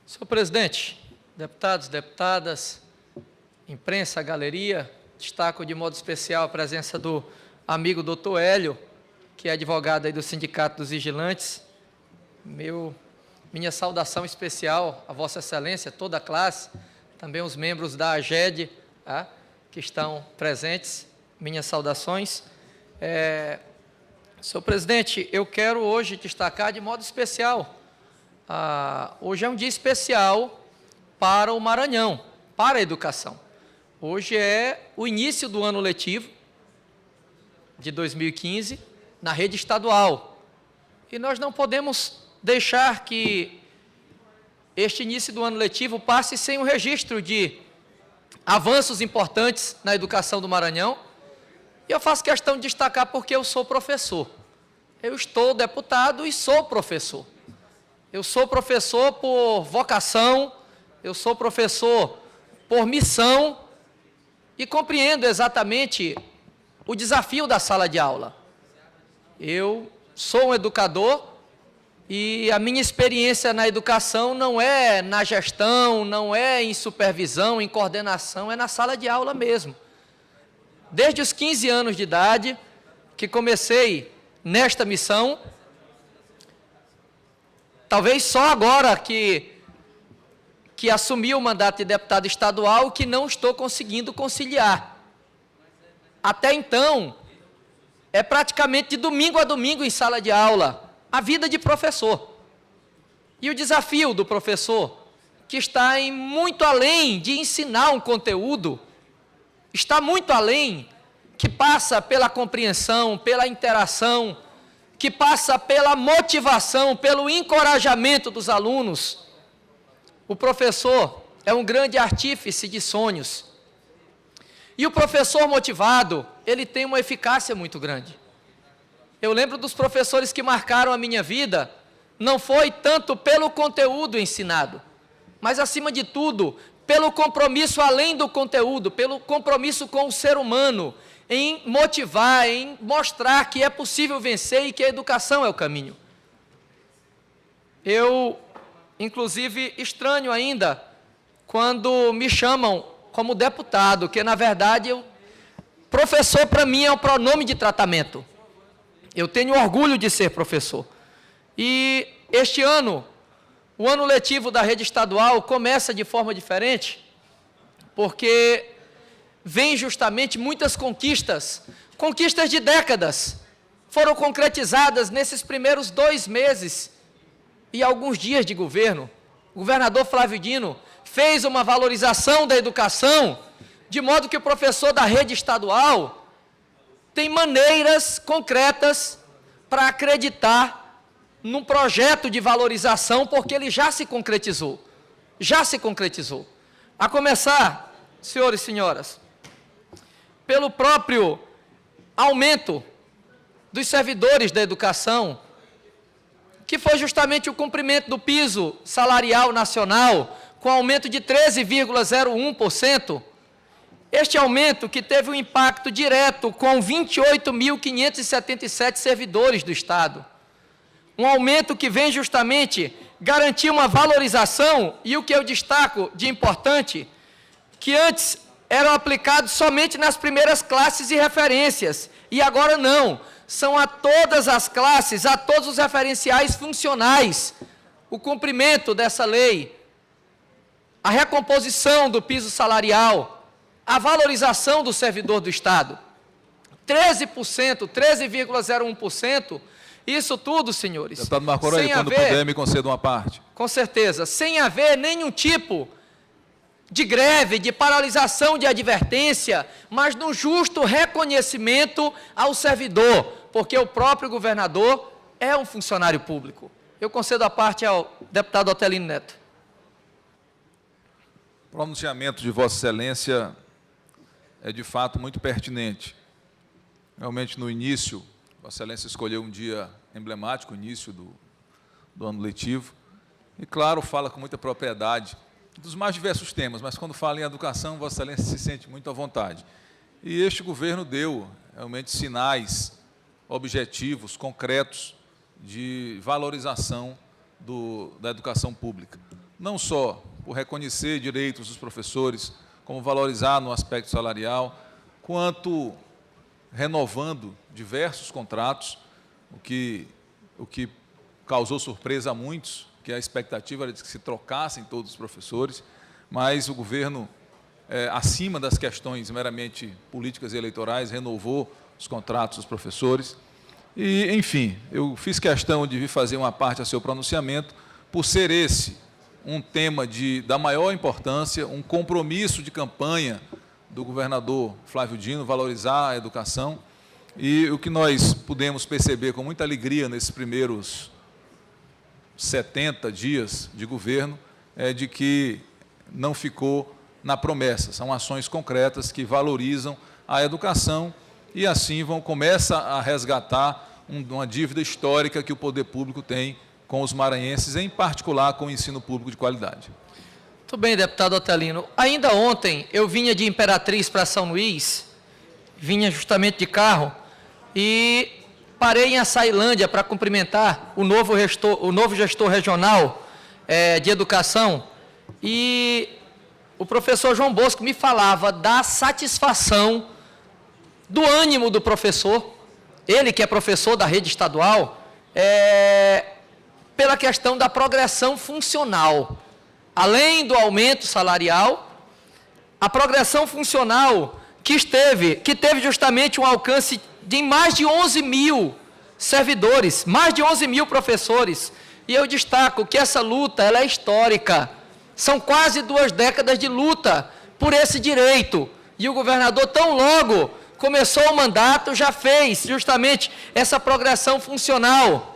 Senhor presidente, deputados, deputadas, imprensa, galeria, destaco de modo especial a presença do amigo doutor Hélio, que é advogado aí do Sindicato dos Vigilantes. Minha saudação especial a Vossa Excelência, toda a classe, também os membros da AGED, que estão presentes, minhas saudações. Senhor presidente, eu quero hoje destacar de modo especial, hoje é um dia especial para o Maranhão, para a educação. Hoje é o início do ano letivo de 2015 na rede estadual. E nós não podemos deixar que este início do ano letivo passe sem um registro de avanços importantes na educação do Maranhão. E eu faço questão de destacar porque eu sou professor. Eu estou deputado e sou professor. Eu sou professor por vocação, eu sou professor por missão e compreendo exatamente o desafio da sala de aula. Eu sou um educador e a minha experiência na educação não é na gestão, não é em supervisão, em coordenação, é na sala de aula mesmo. Desde os 15 anos de idade que comecei nesta missão, talvez só agora que assumi o mandato de deputado estadual que não estou conseguindo conciliar. Até então, é praticamente de domingo a domingo em sala de aula, a vida de professor. E o desafio do professor, que está em muito além de ensinar um conteúdo, está muito além, que passa pela compreensão, pela interação, que passa pela motivação, pelo encorajamento dos alunos. O professor é um grande artífice de sonhos. E o professor motivado, ele tem uma eficácia muito grande. Eu lembro dos professores que marcaram a minha vida, não foi tanto pelo conteúdo ensinado, mas, acima de tudo, pelo compromisso além do conteúdo, pelo compromisso com o ser humano, em motivar, em mostrar que é possível vencer e que a educação é o caminho. Eu, inclusive, estranho ainda quando me chamam como deputado, que na verdade, professor para mim é um pronome de tratamento. Eu tenho orgulho de ser professor. E este ano, o ano letivo da rede estadual começa de forma diferente, porque vem justamente muitas conquistas de décadas, foram concretizadas nesses primeiros 2 meses e alguns dias de governo. O governador Flávio Dino fez uma valorização da educação, de modo que o professor da rede estadual tem maneiras concretas para acreditar num projeto de valorização, porque ele já se concretizou. A começar, senhores e senhoras, pelo próprio aumento dos servidores da educação, que foi justamente o cumprimento do piso salarial nacional, com aumento de 13,01%, este aumento que teve um impacto direto com 28.577 servidores do Estado. Um aumento que vem justamente garantir uma valorização, e o que eu destaco de importante, que antes eram aplicados somente nas primeiras classes e referências, e agora não, são a todas as classes, a todos os referenciais funcionais, o cumprimento dessa lei, a recomposição do piso salarial, a valorização do servidor do Estado, 13%, 13,01%, isso tudo, senhores, deputado Marco Aurélio, quando puder, me conceda uma parte. Com certeza, sem haver nenhum tipo de greve, de paralisação de advertência, mas no justo reconhecimento ao servidor, porque o próprio governador é um funcionário público. Eu concedo a parte ao deputado Otelino Neto. O pronunciamento de Vossa Excelência é, de fato, muito pertinente. Realmente, no início, Vossa Excelência escolheu um dia emblemático, o início do ano letivo, e, claro, fala com muita propriedade dos mais diversos temas, mas quando fala em educação, Vossa Excelência se sente muito à vontade. E este governo deu, realmente, sinais objetivos, concretos, de valorização da educação pública. não só por reconhecer direitos dos professores, como valorizar no aspecto salarial, quanto renovando diversos contratos, o que causou surpresa a muitos, que a expectativa era de que se trocassem todos os professores, mas o governo, acima das questões meramente políticas e eleitorais, renovou os contratos dos professores. E, enfim, eu fiz questão de vir fazer uma parte a seu pronunciamento, por ser esse um tema da maior importância, um compromisso de campanha do governador Flávio Dino, valorizar a educação, e o que nós pudemos perceber com muita alegria nesses primeiros 70 dias de governo é de que não ficou na promessa, são ações concretas que valorizam a educação e assim começa a resgatar uma dívida histórica que o poder público tem com os maranhenses, em particular com o ensino público de qualidade. Muito bem, deputado Otelino. Ainda ontem eu vinha de Imperatriz para São Luís, vinha justamente de carro, e parei em Açailândia para cumprimentar o novo gestor regional de educação, e o professor João Bosco me falava da satisfação, do ânimo do professor, ele que é professor da rede estadual, pela questão da progressão funcional. Além do aumento salarial, a progressão funcional que teve justamente um alcance de mais de 11 mil servidores, mais de 11 mil professores. E eu destaco que essa luta ela é histórica. São quase 2 décadas de luta por esse direito. E o governador, tão logo começou o mandato, já fez justamente essa progressão funcional,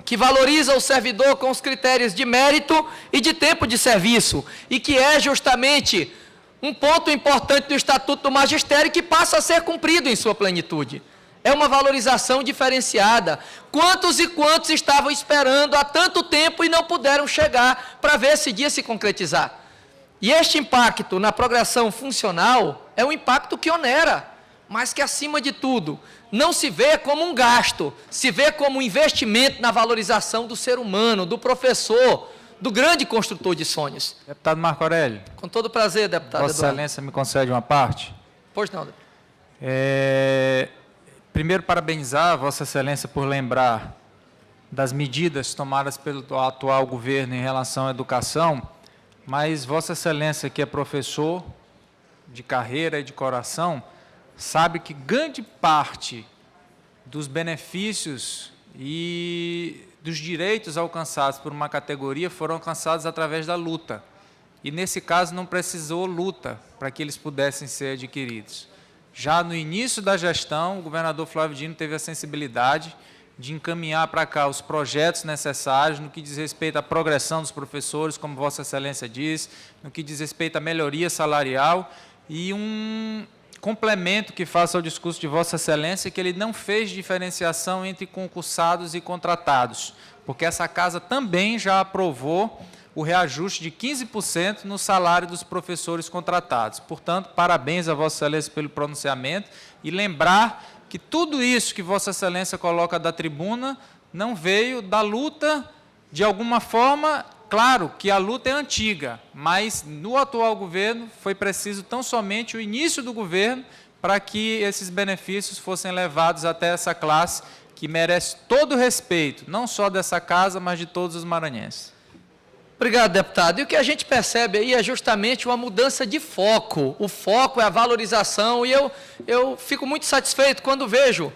que valoriza o servidor com os critérios de mérito e de tempo de serviço, e que é justamente um ponto importante do Estatuto do Magistério que passa a ser cumprido em sua plenitude. É uma valorização diferenciada. Quantos e quantos estavam esperando há tanto tempo e não puderam chegar para ver esse dia se concretizar? E este impacto na progressão funcional é um impacto que onera, mas que, acima de tudo, não se vê como um gasto, se vê como um investimento na valorização do ser humano, do professor, do grande construtor de sonhos. Deputado Marco Aurélio. Com todo prazer, deputado Vossa Eduardo. Excelência me concede uma parte? Pois não, deputado. Primeiro, parabenizar Vossa Excelência por lembrar das medidas tomadas pelo atual governo em relação à educação, mas Vossa Excelência, que é professor de carreira e de coração, sabe que grande parte dos benefícios e dos direitos alcançados por uma categoria foram alcançados através da luta. E, nesse caso, não precisou luta para que eles pudessem ser adquiridos. Já no início da gestão, o governador Flávio Dino teve a sensibilidade de encaminhar para cá os projetos necessários no que diz respeito à progressão dos professores, como Vossa Excelência diz, no que diz respeito à melhoria salarial e um complemento que faça ao discurso de Vossa Excelência, que ele não fez diferenciação entre concursados e contratados, porque essa casa também já aprovou o reajuste de 15% no salário dos professores contratados. Portanto, parabéns a Vossa Excelência pelo pronunciamento e lembrar que tudo isso que Vossa Excelência coloca da tribuna não veio da luta, de alguma forma. Claro que a luta é antiga, mas no atual governo foi preciso tão somente o início do governo para que esses benefícios fossem levados até essa classe que merece todo o respeito, não só dessa casa, mas de todos os maranhenses. Obrigado, deputado. E o que a gente percebe aí é justamente uma mudança de foco. O foco é a valorização, e eu fico muito satisfeito quando vejo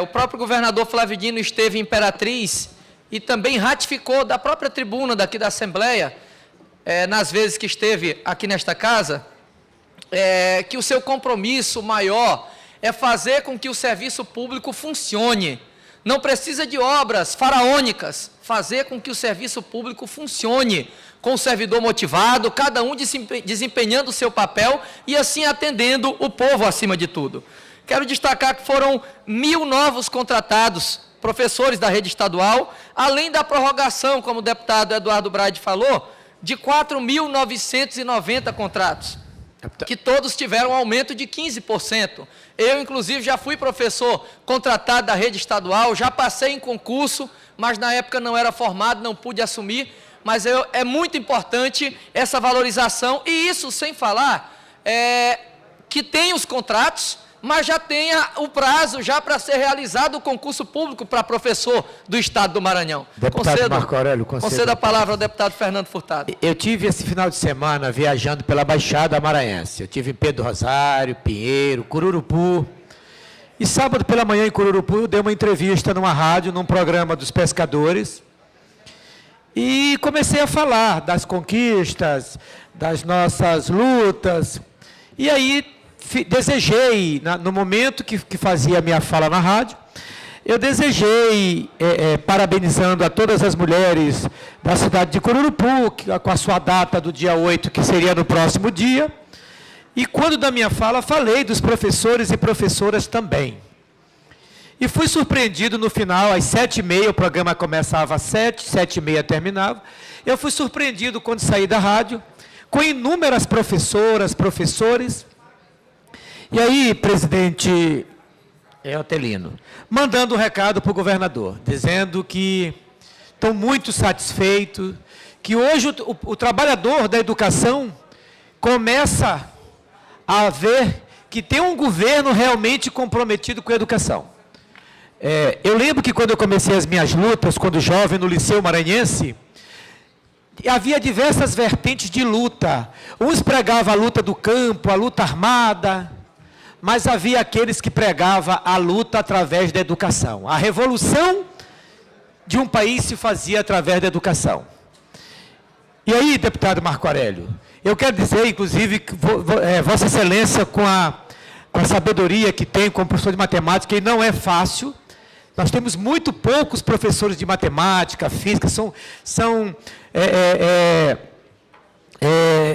o próprio governador Flávio Dino esteve em Imperatriz e também ratificou da própria tribuna daqui da Assembleia, nas vezes que esteve aqui nesta casa, que o seu compromisso maior é fazer com que o serviço público funcione. Não precisa de obras faraônicas, fazer com que o serviço público funcione, com o servidor motivado, cada um desempenhando o seu papel e assim atendendo o povo acima de tudo. Quero destacar que foram 1.000 novos contratados, professores da rede estadual, além da prorrogação, como o deputado Eduardo Braide falou, de 4.990 contratos, que todos tiveram um aumento de 15%. Eu, inclusive, já fui professor contratado da rede estadual, já passei em concurso, mas na época não era formado, não pude assumir, mas é muito importante essa valorização, e isso sem falar que tem os contratos, mas já tenha o prazo já para ser realizado o concurso público para professor do Estado do Maranhão. Deputado Marco Aurélio, conceda a palavra ao deputado Fernando Furtado. Eu tive esse final de semana viajando pela Baixada Maranhense. Eu tive em Pedro Rosário, Pinheiro, Cururupu. E sábado pela manhã em Cururupu eu dei uma entrevista numa rádio, num programa dos pescadores. E comecei a falar das conquistas, das nossas lutas. E aí desejei, no momento que fazia a minha fala na rádio, eu desejei, parabenizando a todas as mulheres da cidade de Cururupu, com a sua data do dia 8, que seria no próximo dia. E quando da minha fala, falei dos professores e professoras também. E fui surpreendido no final, às 7h30, o programa começava às 7, 7h30 terminava. Eu fui surpreendido quando saí da rádio, com inúmeras professoras, professores. E aí, presidente Otelino, mandando um recado para o governador, dizendo que estão muito satisfeitos, que hoje o trabalhador da educação começa a ver que tem um governo realmente comprometido com a educação. Eu lembro que quando eu comecei as minhas lutas, quando jovem no Liceu Maranhense, havia diversas vertentes de luta. Uns pregavam a luta do campo, a luta armada, mas havia aqueles que pregavam a luta através da educação. A revolução de um país se fazia através da educação. E aí, deputado Marco Aurélio, eu quero dizer, inclusive, que Vossa Excelência, com a sabedoria que tem como professor de matemática, e não é fácil. Nós temos muito poucos professores de matemática, física, são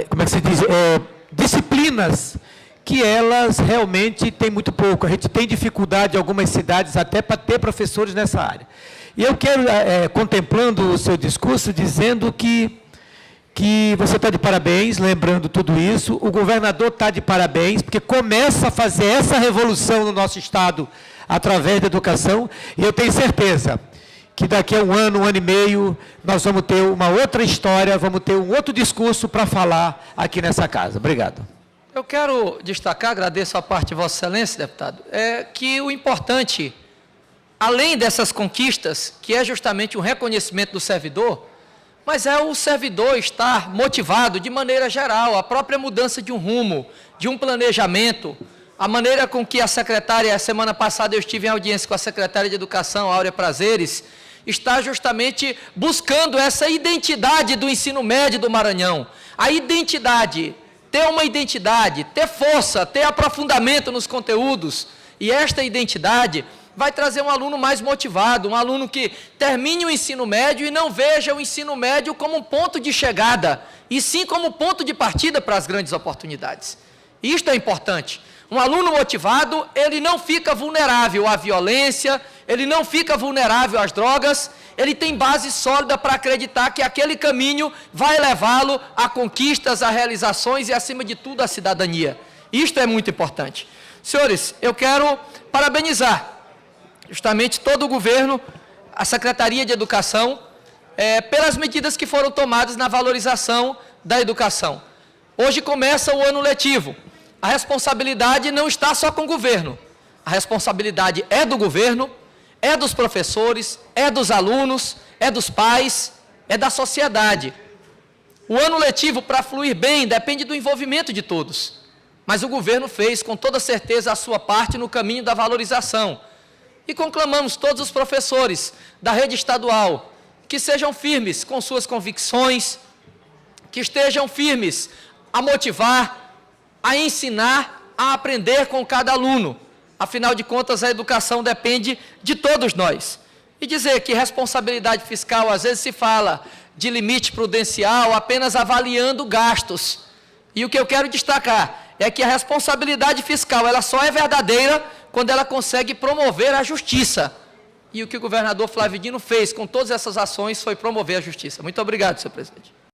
como é que se diz? Disciplinas que elas realmente têm muito pouco. A gente tem dificuldade em algumas cidades até para ter professores nessa área. E eu quero, contemplando o seu discurso, dizendo que você está de parabéns, lembrando tudo isso, o governador está de parabéns, porque começa a fazer essa revolução no nosso Estado através da educação, e eu tenho certeza que daqui a um ano e meio, nós vamos ter uma outra história, vamos ter um outro discurso para falar aqui nessa casa. Obrigado. Eu quero destacar, agradeço a parte de Vossa Excelência, deputado, que o importante, além dessas conquistas, que é justamente o reconhecimento do servidor, mas é o servidor estar motivado de maneira geral, a própria mudança de um rumo, de um planejamento, a maneira com que a secretária, semana passada eu estive em audiência com a secretária de Educação, Áurea Prazeres, está justamente buscando essa identidade do ensino médio do Maranhão. A identidade, ter uma identidade, ter força, ter aprofundamento nos conteúdos, e esta identidade vai trazer um aluno mais motivado, um aluno que termine o ensino médio e não veja o ensino médio como um ponto de chegada, e sim como ponto de partida para as grandes oportunidades. Isto é importante. Um aluno motivado, ele não fica vulnerável à violência, ele não fica vulnerável às drogas, ele tem base sólida para acreditar que aquele caminho vai levá-lo a conquistas, a realizações e, acima de tudo, a cidadania. Isto é muito importante. Senhores, eu quero parabenizar justamente todo o governo, a Secretaria de Educação, pelas medidas que foram tomadas na valorização da educação. Hoje começa o ano letivo. A responsabilidade não está só com o governo. A responsabilidade é do governo, é dos professores, é dos alunos, é dos pais, é da sociedade. O ano letivo, para fluir bem, depende do envolvimento de todos. Mas o governo fez, com toda certeza, a sua parte no caminho da valorização. E conclamamos todos os professores da rede estadual que sejam firmes com suas convicções, que estejam firmes a motivar, a ensinar, a aprender com cada aluno. Afinal de contas, a educação depende de todos nós. E dizer que responsabilidade fiscal, às vezes se fala de limite prudencial apenas avaliando gastos. E o que eu quero destacar é que a responsabilidade fiscal, ela só é verdadeira quando ela consegue promover a justiça. E o que o governador Flávio Dino fez com todas essas ações foi promover a justiça. Muito obrigado, senhor presidente.